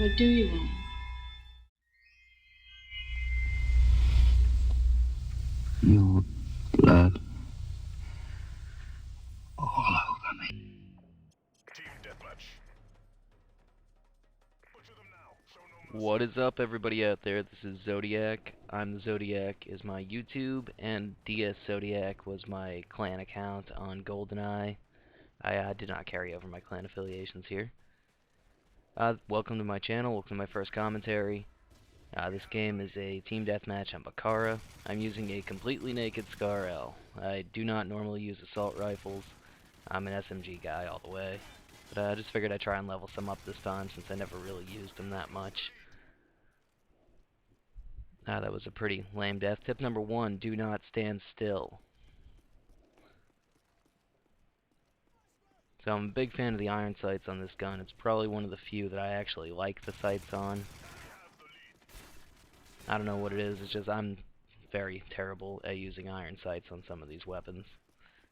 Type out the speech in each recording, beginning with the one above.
What do you want? Your blood all over me. Team deathmatch. Butcher them now. Show no mercy. What is up, everybody out there? This is Zodiac. I'm the Zodiac is my YouTube, and DS Zodiac was my clan account on GoldenEye. I did not carry over my clan affiliations here. Welcome to my channel. Welcome to my first commentary. This game is a team deathmatch on Bakaara. I'm using a completely naked Scar L. I do not normally use assault rifles. I'm an SMG guy all the way. But I just figured I'd try and level some up this time since I never really used them that much. That was a pretty lame death. Tip number 1, do not stand still. So I'm a big fan of the iron sights on this gun. It's probably one of the few that I actually like the sights on. I don't know what it is, it's just I'm very terrible at using iron sights on some of these weapons.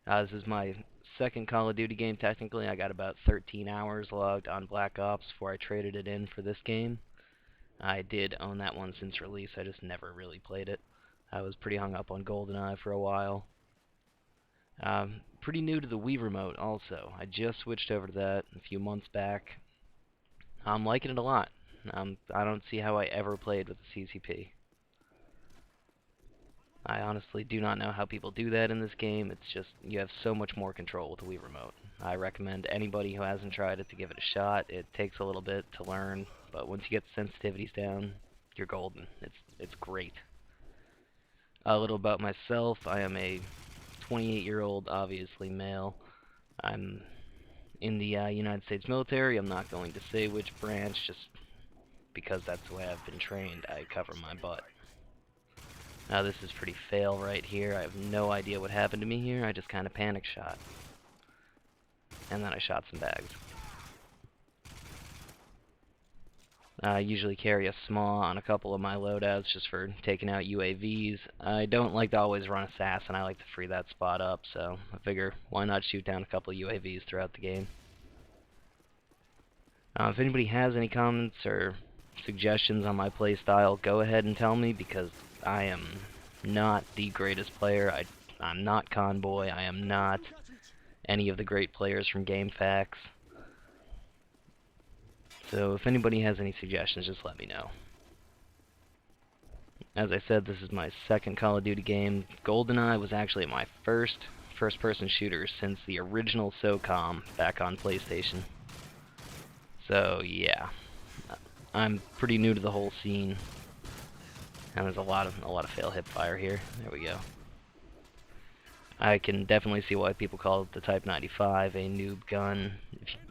This is my second Call of Duty game technically. I got about 13 hours logged on Black Ops before I traded it in for this game. I did own that one since release, I just never really played it. I was pretty hung up on GoldenEye for a while. Pretty new to the Wii remote also. I just switched over to that a few months back. I'm liking it a lot. I don't see how I ever played with the CCP. I honestly do not know how people do that in this game. It's just, you have so much more control with the Wii remote. I recommend anybody who hasn't tried it to give it a shot. It takes a little bit to learn, but once you get the sensitivities down, you're golden. It's great. A little about myself. I am a 28-year-old, obviously male. I'm in the United States military. I'm not going to say which branch, just because that's the way I've been trained. I cover my butt. Now this is pretty fail right here. I have no idea what happened to me here. I just kind of panic shot. And then I shot some bags. I usually carry a SMAW on a couple of my loadouts just for taking out UAVs. I don't like to always run Assassin. I like to free that spot up, so I figure why not shoot down a couple of UAVs throughout the game. If anybody has any comments or suggestions on my playstyle, go ahead and tell me, because I am not the greatest player. I'm not Convoy. I am not any of the great players from GameFAQs. So if anybody has any suggestions, just let me know. As I said, this is my second Call of Duty game. GoldenEye was actually my first-person shooter since the original SOCOM back on PlayStation. So yeah, I'm pretty new to the whole scene, and there's a lot of fail hip fire here. There we go. I can definitely see why people call it the Type 95 a noob gun.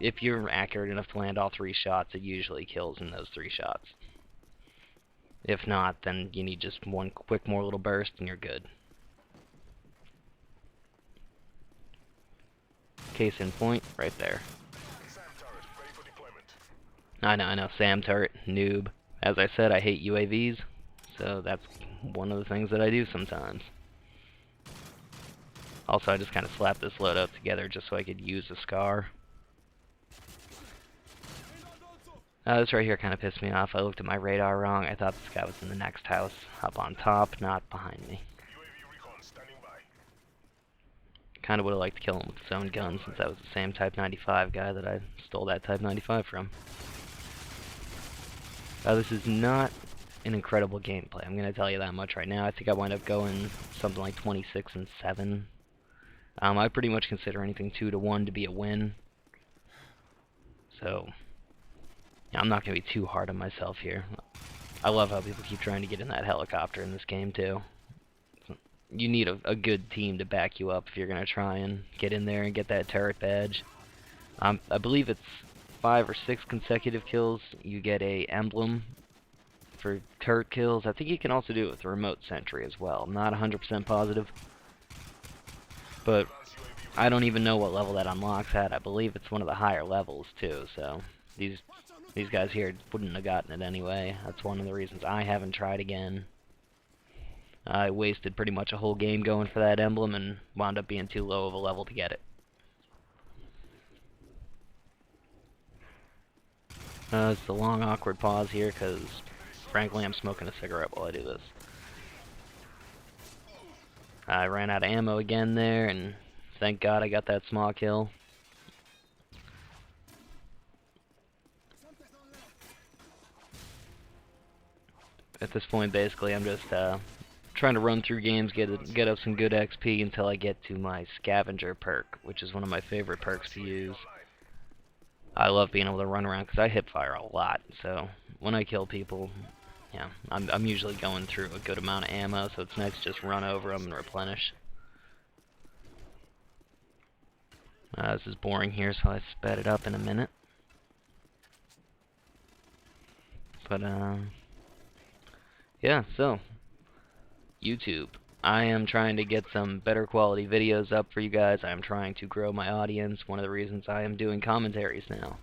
If you're accurate enough to land all 3 shots, it usually kills in those 3 shots. If not, then you need just one quick more little burst and you're good. Case in point, right there. SAM turret ready for deployment. I know, SAM turret, noob. As I said, I hate UAVs, so that's one of the things that I do sometimes. Also, I just kind of slapped this loadout together just so I could use the SCAR. This right here kind of pissed me off. I looked at my radar wrong. I thought this guy was in the next house, up on top, not behind me. UAV recon standing by. Kind of would have liked to kill him with his own gun, since that was the same Type 95 guy that I stole that Type 95 from. This is not an incredible gameplay. I'm going to tell you that much right now. I think I wind up going something like 26 and 7. I pretty much consider anything 2 to 1 to be a win. So, yeah, I'm not going to be too hard on myself here. I love how people keep trying to get in that helicopter in this game, too. You need a good team to back you up if you're going to try and get in there and get that turret badge. I believe it's 5 or 6 consecutive kills. You get a emblem for turret kills. I think you can also do it with remote sentry as well. I'm not 100% positive. But I don't even know what level that unlocks at. I believe it's one of the higher levels too, so these guys here wouldn't have gotten it anyway. That's one of the reasons I haven't tried again. I wasted pretty much a whole game going for that emblem and wound up being too low of a level to get it. It's the long awkward pause here because, frankly, I'm smoking a cigarette while I do this. I ran out of ammo again there, and thank God I got that small kill. At this point, basically, I'm just trying to run through games, get up some good XP until I get to my scavenger perk, which is one of my favorite perks to use. I love being able to run around because I hip fire a lot, so when I kill people, yeah, I'm usually going through a good amount of ammo, so it's nice to just run over them and replenish. This is boring here, so I sped it up in a minute. But, yeah, so, YouTube. I am trying to get some better quality videos up for you guys. I am trying to grow my audience. One of the reasons I am doing commentaries now.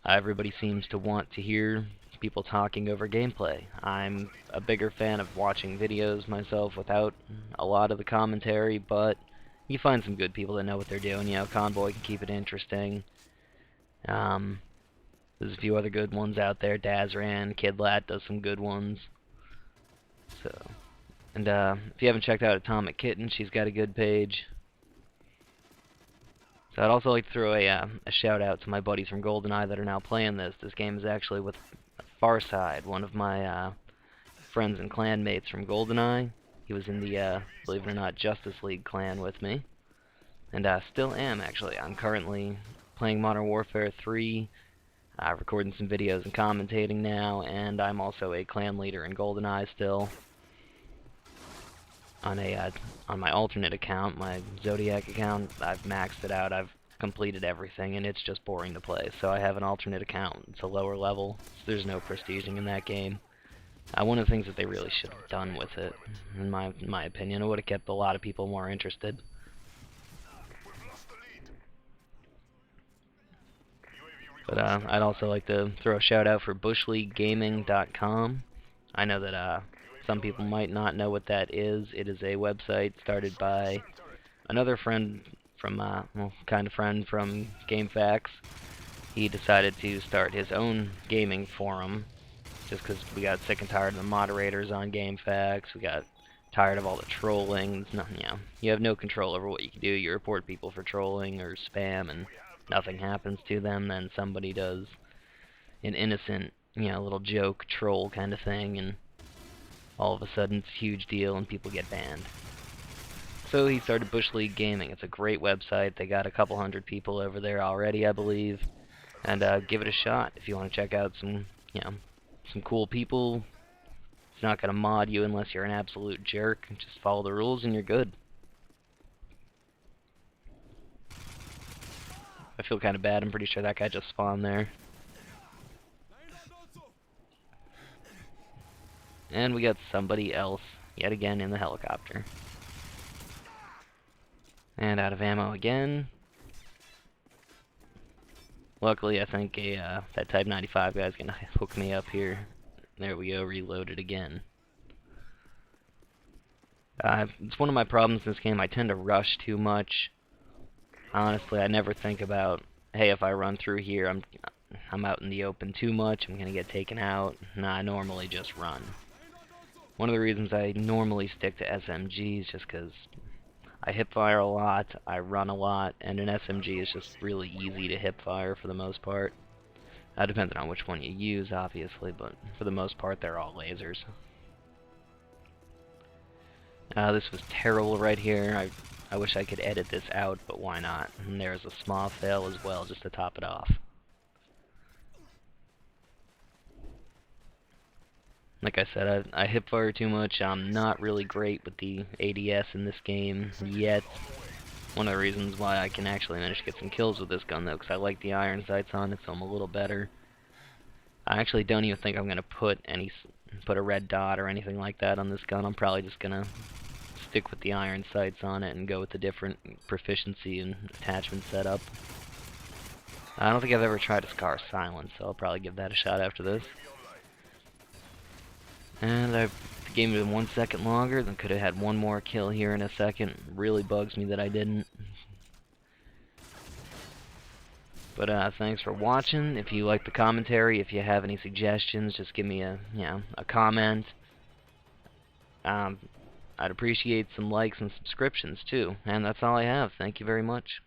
Everybody seems to want to hear people talking over gameplay. I'm a bigger fan of watching videos myself without a lot of the commentary, but you find some good people that know what they're doing. You know, Convoy can keep it interesting. There's a few other good ones out there. Dazran, Kidlat does some good ones. So, and if you haven't checked out Atomic Kitten, she's got a good page. So I'd also like to throw a shout out to my buddies from GoldenEye that are now playing this. This game is actually with Pharcyde, one of my friends and clanmates from GoldenEye. He was in the, believe it or not, Justice League clan with me. And still am, actually. I'm currently playing Modern Warfare 3, recording some videos and commentating now, and I'm also a clan leader in GoldenEye still. On my alternate account, my Zodiac account, I've maxed it out. I've completed everything, and it's just boring to play. So I have an alternate account. It's a lower level, so there's no prestiging in that game. One of the things that they really should have done with it, in my opinion, it would have kept a lot of people more interested. But I'd also like to throw a shout out for bushleaguegaming.com. I know that some people might not know what that is. It is a website started by another friend from, well, kind of friend from GameFAQs. He decided to start his own gaming forum, just because we got sick and tired of the moderators on GameFAQs. We got tired of all the trolling. You have no control over what you can do. You report people for trolling or spam, and nothing happens to them. Then somebody does an innocent, little joke troll kind of thing, and all of a sudden it's a huge deal and people get banned. So he started Bush League Gaming. It's a great website. They got a couple hundred people over there already, I believe. And give it a shot if you want to check out some, some cool people. It's not going to mod you unless you're an absolute jerk. Just follow the rules and you're good. I feel kind of bad. I'm pretty sure that guy just spawned there. And we got somebody else, yet again, in the helicopter. And out of ammo again. Luckily, I think that Type 95 guy's gonna hook me up here. There we go, reloaded again. It's one of my problems in this game. I tend to rush too much. Honestly, I never think about, hey, if I run through here, I'm out in the open too much, I'm gonna get taken out. Nah, I normally just run. One of the reasons I normally stick to SMGs just because I hipfire a lot, I run a lot, and an SMG is just really easy to hipfire for the most part. Depending on which one you use, obviously, but for the most part, they're all lasers. This was terrible right here. I wish I could edit this out, but why not? And there's a small fail as well, just to top it off. Like I said, I hipfire too much. I'm not really great with the ADS in this game yet. One of the reasons why I can actually manage to get some kills with this gun, though, because I like the iron sights on it, so I'm a little better. I actually don't even think I'm going to put a red dot or anything like that on this gun. I'm probably just going to stick with the iron sights on it and go with the different proficiency and attachment setup. I don't think I've ever tried a Scar Silence, so I'll probably give that a shot after this. And the game been 1 second longer, then could have had one more kill here in a second. Really bugs me that I didn't. But thanks for watching. If you like the commentary, if you have any suggestions, just give me a comment. I'd appreciate some likes and subscriptions too. And that's all I have. Thank you very much.